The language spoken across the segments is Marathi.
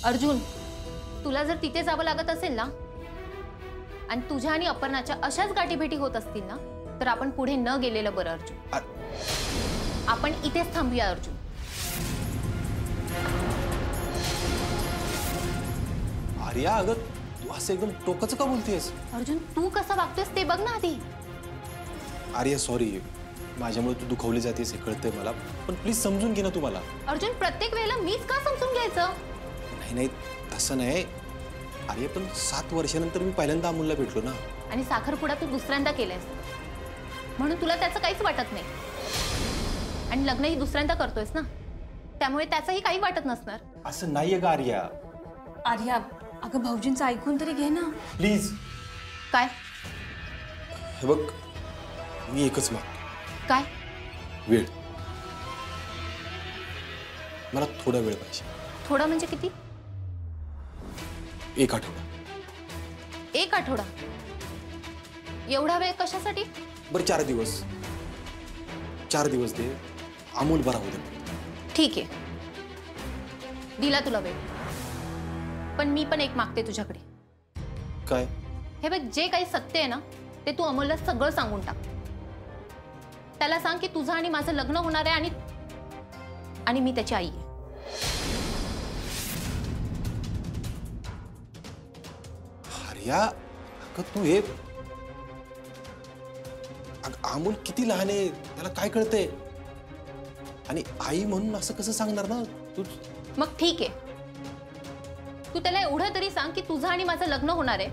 अर्जुन, तुला जर तिथे जावं लागत असेल ना आणि तुझ्या आणि अपर्णाच्या अशाच गाठीभेटी होत असतील ना तर आपण पुढे न गेलेलं बरं अर्जुन। आपण इथेच थांबूया अर्जुन। आर्या, अगं तू असं एकदम टोकाचं का बोलतेस? अर्जुन, तू कसा वागतोयस ते बघ ना आधी। आर्या सॉरी, माझ्यामुळे तू दुखवली जातेस हे कळतंय मला, पण प्लीज समजून घे ना तू मला। अर्जुन, प्रत्येक वेळेला मीच का समजून घ्यायचं? नाही नाही तसं नाही आर्या, पण 7 वर्षानंतर मी पहिल्यांदा अमोलला भेटलो ना। आणि साखरपुडा तू दुसऱ्यांदा केलायस म्हणून तुला त्याचं काहीच वाटत नाही, आणि लग्नही दुसऱ्यांदा करतोयस ना त्यामुळे त्याचंही काही वाटत नसणार। असं नाहीये का आर्या? आर्या, अगं भाऊजींचं ऐकून तरी घे ना प्लीज। काय? हे बघ, मी एकच मागतो। काय? वेळ। मला थोडा वेळ पाहिजे। थोडा म्हणजे किती? 1 आठवडा। 1 आठवडा? एवढा वेळ कशासाठी? बरं 4 दिवस। 4 दिवस दे, अमोल बरा होऊ दे। ठीक आहे, दिला तुला वेळ, पण मी पण एक मागते तुझ्याकडे। काय? हे बघ, जे काही सत्य आहे ना ते तू अमोलला सगळं सांगून टाक। त्याला सांग की तुझं आणि माझं लग्न होणार आहे आणि मी त्याची आई आहे। आर्या, अगं तू हे अमोल किती लहान आहे, त्याला काय कळतंय? आणि आई म्हणून असं कसं सांगणार ना तू? मग ठीक आहे, तू त्याला एवढं तरी सांग की तुझं आणि माझं लग्न होणार आहे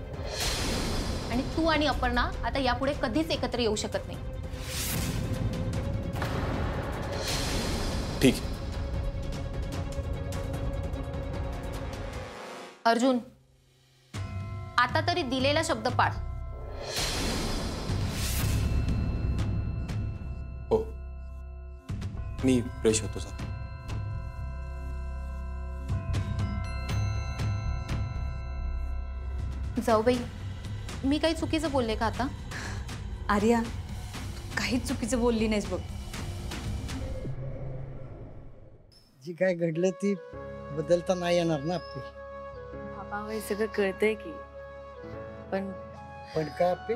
आणि तू आणि अपर्णा आता यापुढे कधीच एकत्र येऊ शकत नाही। ठीक आहे। अर्जुन, आता तरी दिलेला शब्द पाळ। हो, मी फ्रेश होतो सर। जाऊबाई, मी काही चुकीचं बोलले का आता? आर्या, तू काहीच चुकीचं बोलली नाहीस बघ। जी काय घडलं ती बदलता नाही येणार ना आपली। बाबा, हे सगळं कळतंय की, पण काय आपली?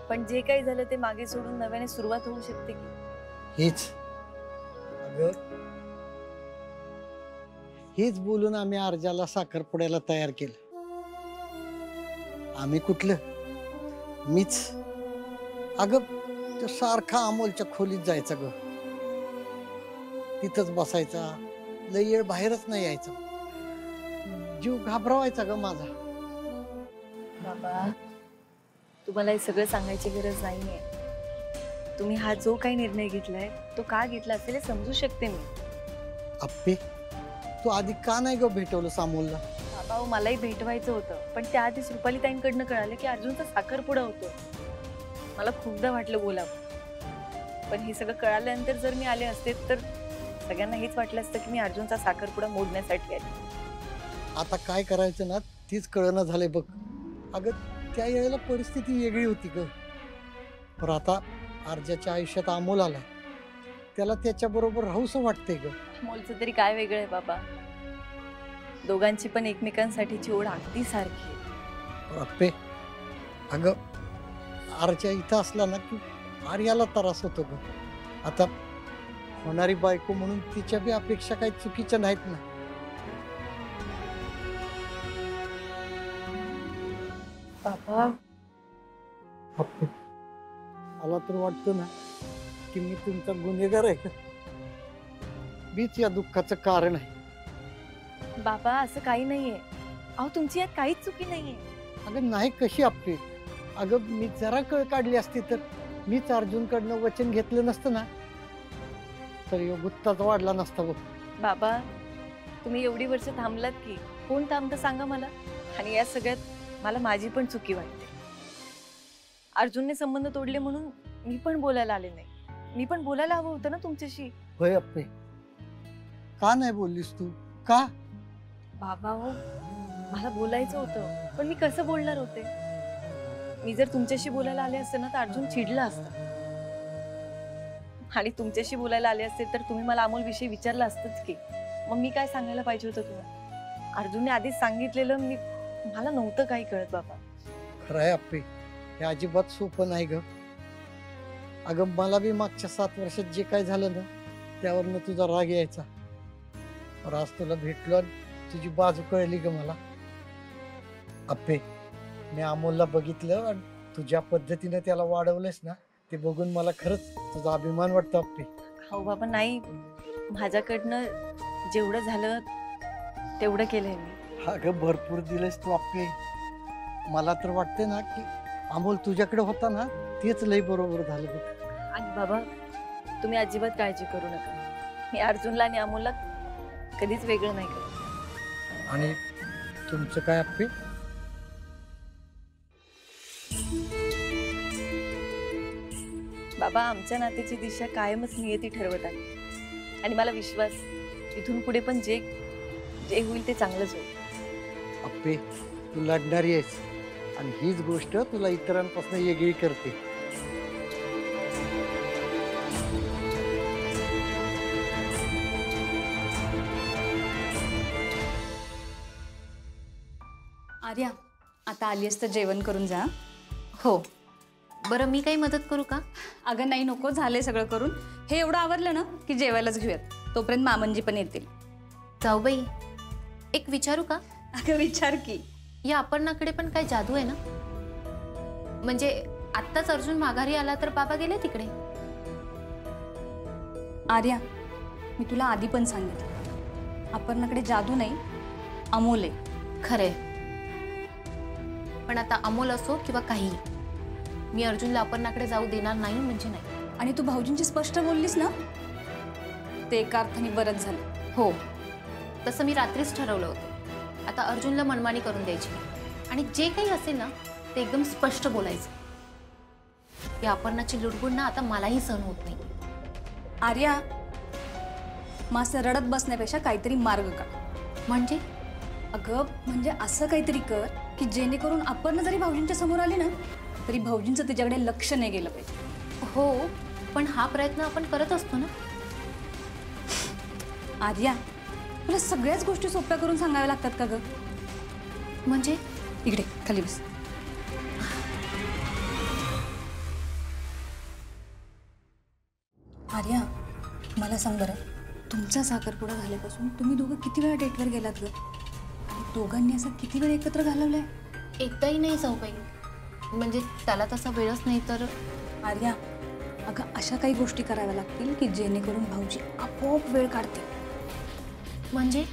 पण जे काही झालं ते मागे सोडून नव्याने सुरुवात होऊ शकते की। हेच अगं, हेच बोलून आम्ही अर्जाला साखरपुड्याला तयार केलं। आम्ही कुठलं, मीच। अगं तो सारखा अमोलच्या खोलीत जायचा ग, तिथंच बसायचा, लई वेळ बाहेरच नाही यायचा। जीव घाबरवायचा ग माझा। बाबा, तुम्हाला हे सगळं सांगायची गरज नाहीये। तुम्ही हा जो काही निर्णय घेतलाय तो का घेतला असेल हे समजू शकते मी। अप्पे, तू आधी का नाही ग भेटवलं अमोलला? बाबा, मलाही भेटवायचं होतं, पण त्याआधीच रुपाली ताईंकडनं कळालं की अर्जुनचा साखरपुडा होतो। मला खूपदा वाटलं बोलावं, पण हे सगळं कळाल्यानंतर जर मी आले असते तर सगळ्यांना हेच वाटलं असतं की मी अर्जुनचा साखरपुडा मोडण्यासाठी आले। आता काय करायचं ना तीच कळना झाले बघ। अगं त्या वेळेला परिस्थिती वेगळी होती ग, पण आता अर्जाच्या आयुष्यात अमोल आला, त्याला त्याच्या बरोबर राहूसं वाटतंय ग। मोलचं तरी काय वेगळं आहे बाबा, दोघांची पण एकमेकांसाठीची ओढ अगदी सारखी आहे। अप्पे, अगं अर्जा इथं असला ना की आर्याला त्रास होतो ग। आता होणारी बायको म्हणून तिच्या बी अपेक्षा काही चुकीच्या नाहीत ना। बाबा, अप्पे, मला तर वाटतं ना की मी तुमचा गुन्हेगार आहे का, मीच या दुःखाचं कारण आहे। बाबा असं काही नाहीये। अहो, तुमची यात काहीच चुकी नाहीये। अगं नाही कशी अप्पे, अगं मी जरा कळ काढली असती तर मीच अर्जुनकडनं वचन घेतलं नसतं ना तर यो गुत्ताच वाढला नसता बघ। बाबा, तुम्ही एवढी वर्ष थांबलात की कोण थांबतं सांगा मला। आणि या सगळ्यात मला माझी पण चुकी वाटते। अर्जुनने संबंध तोडले म्हणून मी पण बोलायला आले नाही। मी पण बोलायला हवं होतं ना तुमच्याशी। होय अप्पे, का नाही बोललीस तू? का? बाबा हो, मला बोलायचं होतं, पण मी कसं बोलणार होते? मी जर तुमच्याशी बोलायला आले असते ना तर अर्जुन चिडला असता, आणि तुमच्याशी बोलायला आले असते तर तुम्ही मला अमोल विषयी विचारलं असतंच की। मग मी काय सांगायला पाहिजे होतं तुम्हाला? अर्जुनने आधीच सांगितलेलं, मला नव्हतं काही कळत बाबा. खरं आहे अप्पे, हे अजिबात सोपं नाही ग. अगं मला बी मागच्या 7 वर्षात जे काय झालं ना त्यावरनं तुझा राग यायचा. पर आज तुला भेटलो आणि तुझी बाजू कळली ग मला. अप्पे, मी अमोलला बघितलं आणि तुझ्या पद्धतीने त्याला वाढवलंस ना, ते बघून मला खरंच तुझा अभिमान वाटतो अप्पे. हो बाबा, नाही, माझ्याकडनं जेवढं झालं तेवढं केलंय मी. अगं भरपूर दिलंस तू अप्पे. मला तर वाटते ना की अमोल तुझ्याकडे होता ना तेच लय बरोबर झालं बघ. आणि बाबा, तुम्ही अजिबात काळजी करू नका. मी अर्जुनला आणि अमोलला कधीच वेगळं नाही करत. आणि तुमचं काय अप्पे? बाबा, आमच्या नात्याची दिशा कायमच नियती ठरवत आहे. आणि मला विश्वास, इथून पुढे पण जे जे होईल ते चांगलंच होईल. अप्पे, तू लढणारी आहेस आणि हीच गोष्ट तुला इतरांपासून वेगळी करते. आर्या, आता आलीस तर जेवण करून जा. हो. बरं, मी काही मदत करू का? अगं नाही, नको, झालंय सगळं करून. हे एवढं आवरलं ना की जेवायलाच घेऊयात. तोपर्यंत मामनजी पण येतील. जाऊबाई, एक विचारू का? अगं विचार की. या अपर्णाकडे पण काय जादू आहे ना? म्हणजे आत्ताच अर्जुन माघारी आला तर बाबा गेले तिकडे. आर्या, मी तुला आधी पण सांगितलं, अपर्णाकडे जादू नाही, अमोल आहे. खरे, पण आता अमोल असो किंवा काही, मी अर्जुनला अपर्णाकडे जाऊ देणार नाही म्हणजे नाही. आणि तू भाऊजींची स्पष्ट बोललीस ना, ते एका अर्थाने बरंच झालं. हो, तसं मी रात्रीच ठरवलं होतं. आता अर्जुनला मनमानी करून द्यायची आणि जे काही असेल ना ते एकदम स्पष्ट बोलायचं. या अपर्णाची लुडबुड ना आता मलाही सहन होत नाही. आर्या, मास रडत बसण्यापेक्षा काहीतरी मार्ग का. म्हणजे? अगं म्हणजे असं काहीतरी कर की जेणेकरून अपर्णा जरी भाऊजींच्या समोर आली ना तरी भाऊजींचं तिच्याकडे लक्ष नाही गेलं पाहिजे. हो, पण हा प्रयत्न आपण करत असतो ना. आर्या, तुला सगळ्याच गोष्टी सोप्या करून सांगाव्या लागतात का ग? म्हणजे? इकडे खाली बस. आर्या, मला सांग बरं, तुमचा साखरपुडा झाल्यापासून तुम्ही दोघं किती वेळा डेटवर गेलात ग? आणि दोघांनी असं किती वेळ एकत्र घालवलाय? एकदाही नाही जाऊबाई, म्हणजे त्याला तसा वेळच नाही तर. आर्या, अगं अशा काही गोष्टी कराव्या लागतील की जेणेकरून भाऊजी आपोआप वेळ काढतील. म्हणजे?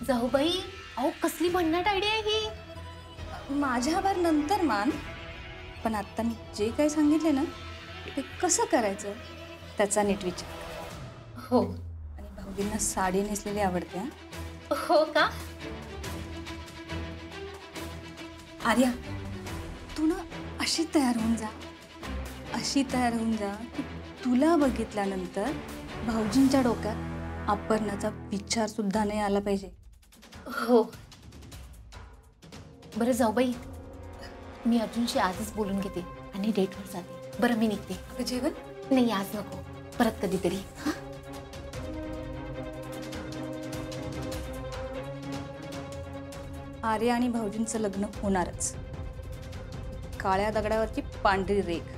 जाऊबाई, अहो कसली भन्नाट आयडिया आहे ही. माझ्यावर नंतर मान, पण आता मी जे काही सांगितले ना ते कसं करायचं त्याचा नीट विचार. हो. आणि भाऊजींना साडी नेसलेली आवडते. हो का? आर्या, तू ना अशी तयार होऊन जा, अशी तयार होऊन जा की तुला बघितल्यानंतर भाऊजींच्या डोक्यात अपर्णाचा विचार सुद्धा नाही आला पाहिजे. हो. बरं जाऊबाई, मी अर्जुनशी आजच बोलून घेते आणि डेटवर जाते. बरं, मी निघते. जेवण नाही, आज नको, परत कधीतरी. आर्या आणि भाऊजींचं लग्न होणारच. काळ्या दगडावरची पांढरी रेख.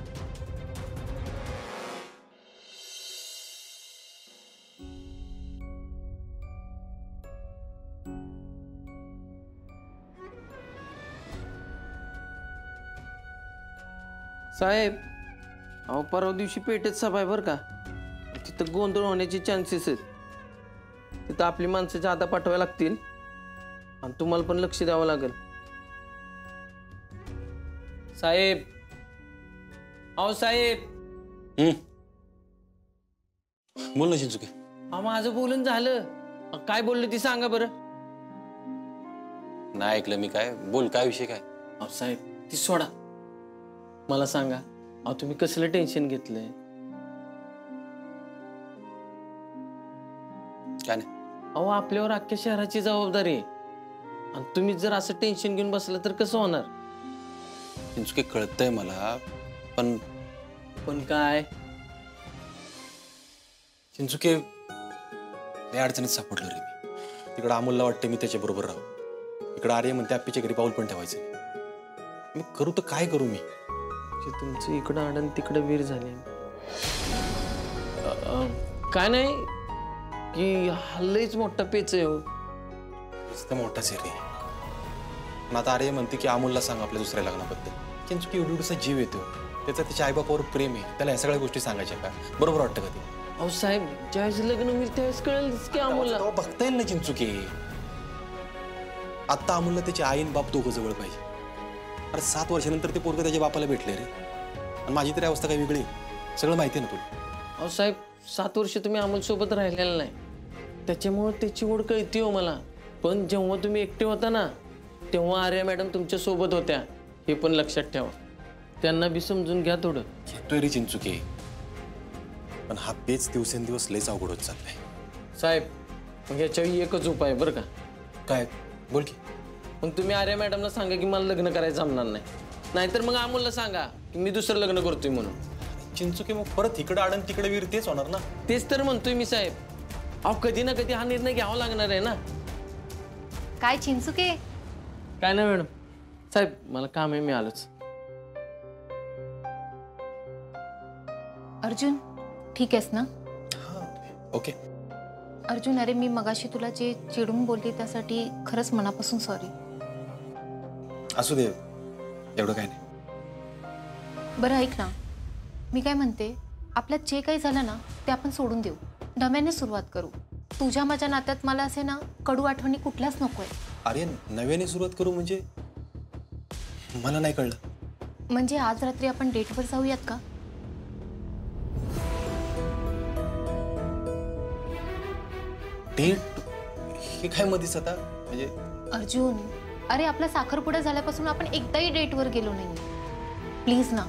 साहेब, अहो परवा दिवशी पेठेत सभा आहे बरं का. तिथं गोंधळ होण्याचे चान्सेस आहेत. तिथं आपली माणसं जादा पाठवायला लागतील आणि तुम्हाला पण लक्ष द्यावं लागेल. साहेब, अहो साहेब. बोल ना चिंचुके. अहो माझं बोलून झालं. काय बोललं ती सांगा बरं. नाही ऐकलं मी. काय बोल, काय विषय काय? अहो साहेब, ती सोडा, मला सांगा. अहो तुम्ही कसलं टेन्शन घेतलंय? काय नाही. अहो आपल्यावर अख्ख्या शहराची जबाबदारी आहे आणि तुम्ही जर असं टेन्शन घेऊन बसलं तर कसं होणार? चिंचुके कळतंय मला, पण पण काय चिंचुके लय अडचणीत सापडलो रे मी. तिकडं अमोलला वाटतं मी त्याच्या बरोबर राहू, इकडं आर्य म्हणते आप्पीच्या घरी पाऊल पण ठेवायचं नाही. मी करू तर काय करू मी? जे तुमचं इकडं आडन तिकडं वीर झाले. काय नाही की हल्लईच मोठा पेच आहे हो. नुसतं मोठाच आहे रे. पण आता आर्य म्हणते की अमोलला सांग आपल्या दुसऱ्या लग्नाबद्दल. चिंचुकी एवढीसा जीव येतो, त्याचा त्याच्या आईबापावर प्रेम आहे, त्याला या सगळ्या गोष्टी सांगायच्या का? बरोबर वाटतं का ते? अहो साहेब, ज्यावेळेस लग्न होईल त्यावेळेस कळेलच की अमोलला. तेव्हा बघता येईल ना चिंचुके. आत्ता अमोलला त्याची आई आणि बाप दोघं जवळ पाहिजे. अरे 7 वर्षानंतर ते पोरगं त्याच्या बापाला भेटले रे. आणि माझी तरी अवस्था काही वेगळी आहे. सगळं माहिती आहे ना तुला. अहो साहेब, 7 वर्ष तुम्ही अमोल सोबत राहिलेला नाही, त्याच्यामुळे त्याची ओढ कळती हो मला. पण जेव्हा तुम्ही एकटे होता ना, तेव्हा आर्या मॅडम तुमच्या सोबत होत्या, हे पण लक्षात ठेवा. त्यांना बी समजून घ्या थोडं. येतोय रे चिंचुके, पण हा पेच दिवसेंदिवस लयच अवघड होत चाललाय. साहेब, मग ह्याच्यावर एकच उपाय बरं का. काय? बोल की. मग तुम्ही आर्या मॅडमला सांगा की मला लग्न करायचं जमणार नाही, नाहीतर मग अमोलला सांगा की मी दुसरं लग्न करतोय म्हणून. चिंचुके मग परत इकडं आडन तिकडे वीर तेच होणार ना. तेच तर म्हणतोय मी साहेब. अहो कधी ना कधी हा निर्णय घ्यावा लागणार आहे ना. काय चिंचुके? काय नाही मॅडम. साहेब, मला काम आहे, मी आलोच. अर्जुन, ठीक आहेस ना? ओके. अर्जुन, अरे मी मगाशी तुला जे चिडून बोलली त्यासाठी खरंच मनापासून सॉरी. असू दे, एवढं काय नाही. बरं ऐक ना, मी काय म्हणते, आपल्यात जे काही झालं ना ते आपण सोडून देऊ, नव्याने सुरुवात करू. तुझ्या माझ्या नात्यात मला असे ना कडू आठवणी कुठल्याच नकोय. अरे नव्याने सुरुवात करू म्हणजे? मला नाही कळलं. म्हणजे आज रात्री आपण डेटवर जाऊयात का? डेट? हे काय मध्येच आता म्हणजे? अर्जुन, अरे आपला साखरपुडा झाल्यापासून आपण एकदाही डेटवर गेलो नाही. प्लीज ना.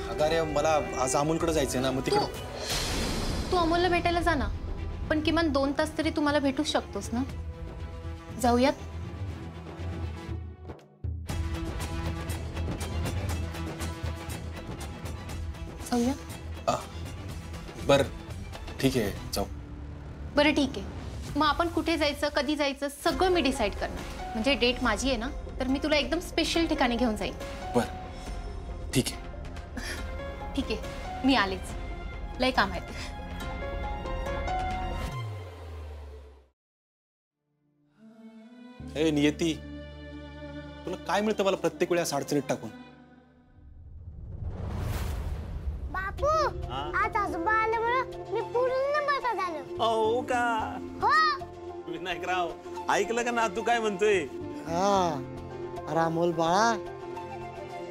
अगं अरे मला आज अमोलकडे जायचंय ना, मग तिकडे. तू अमोलला भेटायला जा ना, पण किमान 2 तास तरी तू मला भेटूच शकतोस ना. जाऊयात. जाऊया. बरं ठीक आहे, जाऊ. बरं ठीक आहे, मग आपण कुठे जायचं, कधी जायचं सगळं मी डिसाईड करणार. म्हणजे डेट माझी आहे ना, तर मी तुला एकदम स्पेशल ठिकाणी घेऊन जाईन. बरं ठीक आहे. ठीक आहे, मी आलेच. लय काम आहे. ए नियती, तुला काय मिळतं मला प्रत्येक वेळेस अडचणीत टाकून? बापू, आज आजोबा आल्यामुळे मी पूर्ण बसा झालो. हो का? हो. विनायकराव, ऐकलं का ना तू काय म्हणतोय? हा. अरे अमोल बाळा,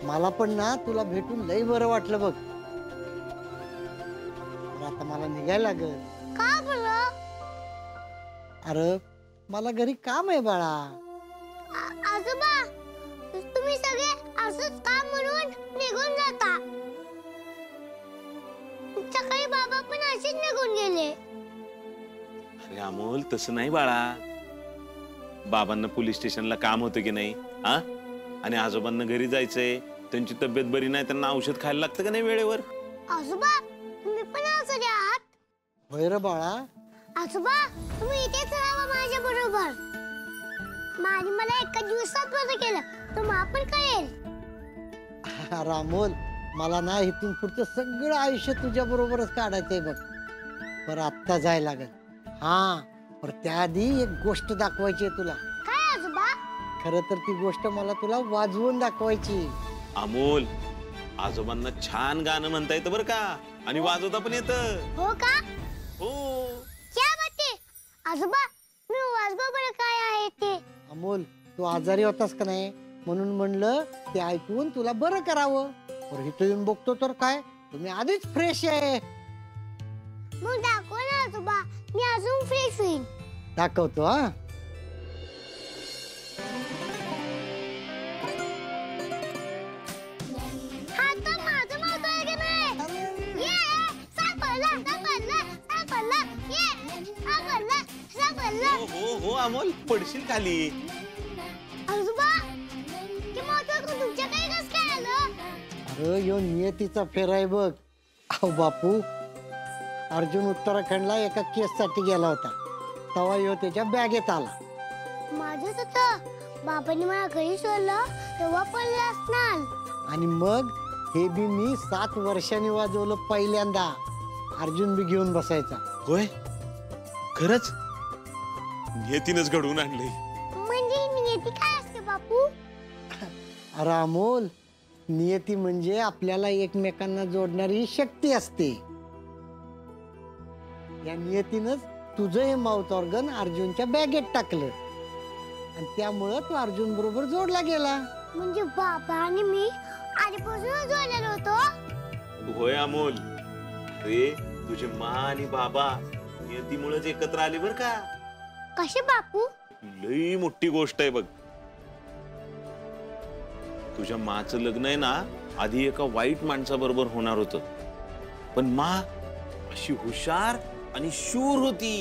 मला पण ना तुला भेटून लई बरं वाटलं बघ. आता मला निघायला लागल. का बरं? अरे मला घरी काम आहे बाळा. आजोबा, तुम्ही सगळे असंच काम म्हणून निघून जाता. सकाळी बाबा पण असेच निघून गेले. अरे अमोल, तसं नाही बाळा. बाबांना पोलीस स्टेशनला काम होतं की नाही, हा? आणि आजोबांना घरी जायचंय, त्यांची तब्येत बरी नाही, त्यांना औषध खायला लागतं का नाही वेळेवर? आजोबा, तुम्ही पण आजारी आहात? होय रे बाळा. आजोबा, तुम्ही इथेच राहा माझ्या बरोबर. आणि मला एका दिवसात बरं केलं तर मग पण कळेल. अरे अमोल, मला ना इथून पुढचं सगळं आयुष्य तुझ्या बरोबरच काढायचंय बघ. पर आत्ता जायला लागेल. हा, पर त्याआधी एक गोष्ट दाखवायची आहे तुला. काय आजोबा? खरं तर ती गोष्ट मला तुला वाजवून दाखवायची. अमोल, आजोबांना छान गाणं म्हणता येतं बरं का, आणि वाजवता पण येतं. हो का? हो. क्या बाते? आजोबा, मी वाजवा बरं काय आहे ते. अमोल, तू आजारी होतास का नाही, म्हणून म्हणलं ते ऐकून तुला बरं करावं. पर इथं येऊन बघतो तर काय, तुम्ही आधीच फ्रेश आहे. मग दाखव ना आजोबा, मी अजून फ्रेश होईल. दाखवतो. हा, हा तर माझं मौत आहे की नाही? ये, सापडला, सापडला, सापडला. ये, सापडला, सापडला. हो हो अमोल, पडशील खाली. आजोबा, की मौत तुमच्या काही कसं काय अगं यो नियतीचा फेर आहे बघ. अहो बापू, अर्जुन उत्तराखंडला एका केससाठी गेला होता, तेव्हा यो त्याच्या बॅगेत आला. माझंच होतं. बाबांनी मला घरी सोडलं तेव्हा पडलं असणार. आणि मग हे बी मी 7 वर्षांनी वाजवलं पहिल्यांदा. अर्जुन बी घेऊन बसायचा. होय खरंच नियतीनच घडवून आणलंय. म्हणजे नियती काय असते बापू? अरे अमोल, नियती म्हणजे आपल्याला एकमेकांना जोडणारी शक्ती असते. या नियतीनंच तुझं हे माउथ ऑर्गन अर्जुनच्या बॅगेत टाकलं आणि त्यामुळं तू अर्जुन बरोबर जोडला गेला. म्हणजे बाबा आणि मी आधीपासूनच जोडलेलो होतो. होय अमोल, अरे तुझे मा आणि बाबा नियतीमुळेच एकत्र आले बर का. कसे बापू? लई मोठी गोष्ट आहे बघ. तुझ्या माचं लग्न आहे ना, आधी एका वाईट माणसाबरोबर होणार होतं, पण मा अशी हुशार आणि शूर होती.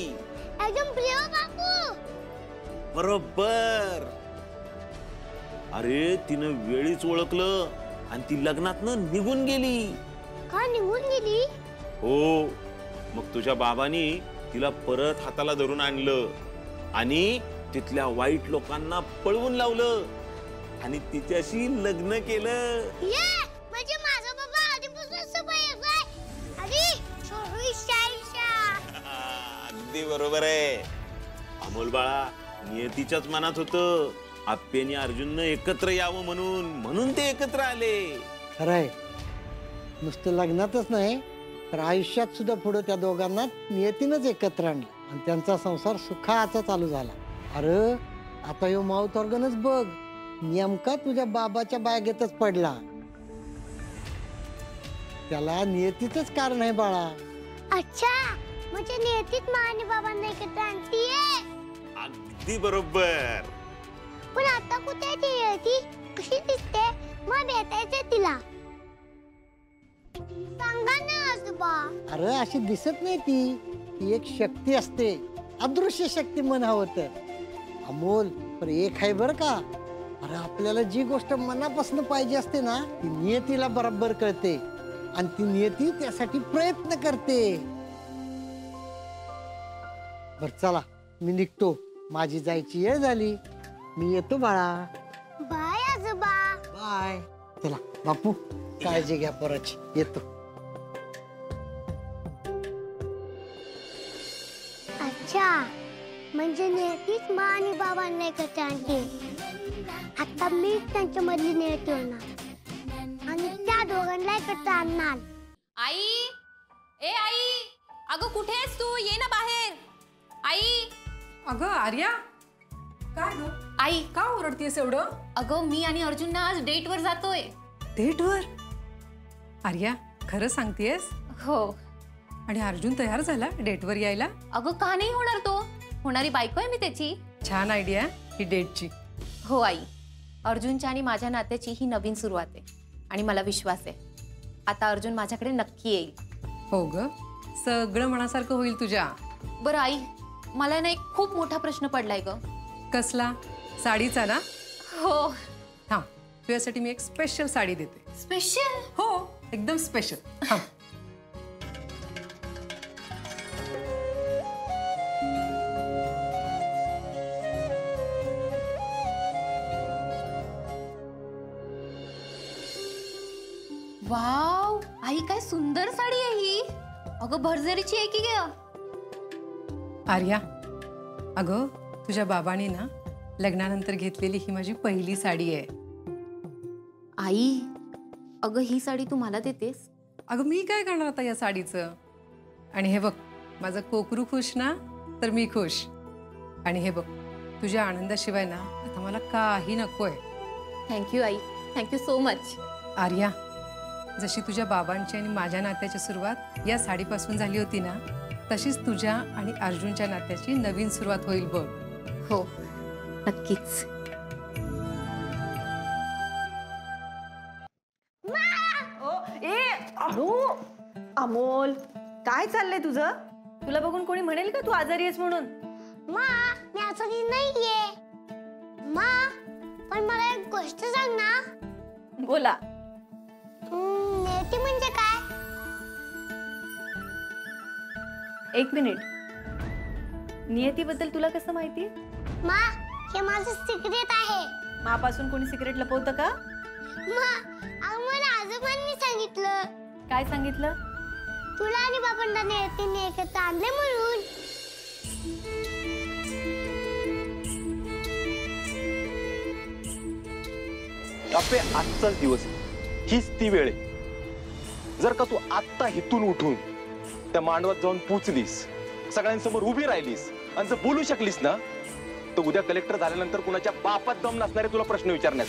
एकदम प्रिय बापू. बरोबर. अरे तिनं वेळीच ओळखलं आणि ती लग्नातनं निघून गेली. का निघून गेली? हो, मग तुझ्या बाबांनी तिला परत हाताला धरून आणलं आणि तिथल्या वाईट लोकांना पळवून लावलं आणि तिच्याशी लग्न केलं. ये म्हणजे माझा बाबा आधीपासून सवय आहे. अरे अगदी बरोबर आहे अमोल बाळा. नियतीच्याच मनात होतं आप्पी आणि अर्जुननं एकत्र यावं म्हणून ते एकत्र आले. खरंय, नुसतं लग्नातच नाही तर आयुष्यात सुद्धा पुढे त्या दोघांना नियतीनंच एकत्र आणलं आणि त्यांचा संसार सुखाचा चालू झाला. अरे आता ह्यो माउथ ऑर्गनच बघ, नेमका तुझ्या बाबाच्या बॅगेतच पडला. त्याला नियतीचंच कारण आहे बाळा. अच्छा, म्हणजे नियतीत मा आणि बाबांना एकत्र आणतीये. अगदी बरोबर. पण आता कुठे आहे ती नियती? कशी दिसते? मग भेटायचंय तिला. सांगा ना आजोबा. अरे अशी दिसत नाही ती, ती एक शक्ती असते, अदृश्य शक्ती म्हणावं तर. अमोल, पण एक आहे बरं का, अरे आपल्याला जी गोष्ट मनापासून पाहिजे असते ना, ती नियतीला बरोबर कळते आणि ती नियती त्यासाठी प्रयत्न करते. बर चला, मी निघतो, माझी जायची वेळ झाली. मी येतो बाळा. बाय आजोबा. बाय. चला बापू, काळजी घ्या पोराची. येतो. अच्छा, म्हणजे नियतीच मा आणि बाबांना एकत्र आणते. आता मी त्यांच्या मधली नियती होणार आणि त्या दोघांना एकत्र आणणार. आई, ए आई, अगं कुठे आहेस तू? ये ना बाहेर. आई. अगं आर्या, काय ग? आई, का ओरडतेस एवढं? अगं मी आणि अर्जुन ना आज डेटवर जातोय. डेटवर? आर्या, खरं सांगतेस? हो. आणि अर्जुन तयार झाला डेटवर यायला? अगं का नाही होणार तो? होणारी बायको आहे मी त्याची. छान आयडिया ही डेटची. हो आई, अर्जुनच्या आणि माझ्या नात्याची ही नवीन सुरुवात आहे आणि मला विश्वास आहे आता अर्जुन माझ्याकडे नक्की येईल. हो ग, सगळं मनासारखं होईल तुझ्या. बरं आई, मला ना एक खूप मोठा प्रश्न पडलाय ग. कसला? साडीचा ना? हो. थांब, तुझ्यासाठी मी एक स्पेशल साडी देते. स्पेशल? हो, एकदम स्पेशल. थांब. वाव, आई काय सुंदर साडी आहे ही. अगं भरजरीची आहे की ग? आर्या, अगं तुझ्या बाबांनी ना लग्नानंतर घेतलेली ही माझी पहिली साडी आहे. आई, अगं ही साडी तू मला देतेस? अगं मी काय करणार आता या साडीचं? आणि हे बघ, माझं कोकरू खुश ना तर मी खुश. आणि हे बघ, तुझ्या आनंदाशिवाय ना आता मला काही नकोय. थँक्यू आई, थँक्यू सो मच. आर्या, जशी तुझ्या बाबांची आणि माझ्या नात्याची सुरुवात या साडीपासून झाली होती ना, तशीच तुझ्या आणि अर्जुनच्या नात्याची नवीन सुरुवात होईल बघ. हो, नक्कीच. अमोल, काय चाललंय तुझं? तुला बघून कोणी म्हणेल का तू आजारी आहेस म्हणून? मा, मी आजारी नाहीये. मा, पण मला एक गोष्ट सांग ना. बोला. नियती म्हणजे काय? एक मिनिट, नियतीबद्दल तुला कसं माहिती? मा, हे माझं सिक्रेट आहे. मापासून कोणी सिक्रेट लपवतं का? मा, अहो मला आजोबांनी सांगितलं. काय सांगितलं? तुला आणि बाबांना नियतीने एकत्र आणले म्हणून. आपे आजचाच दिवस आहे. हीच ती वेळ आहे. जर का तू आत्ता हिथून उठून त्या मांडवात जाऊन पोचलीस, सगळ्यांसमोर उभी राहिलीस आणि जर बोलू शकलीस ना, तर उद्या कलेक्टर झाल्यानंतर कुणाच्या बापात दम नसणारे तुला प्रश्न विचारण्यात.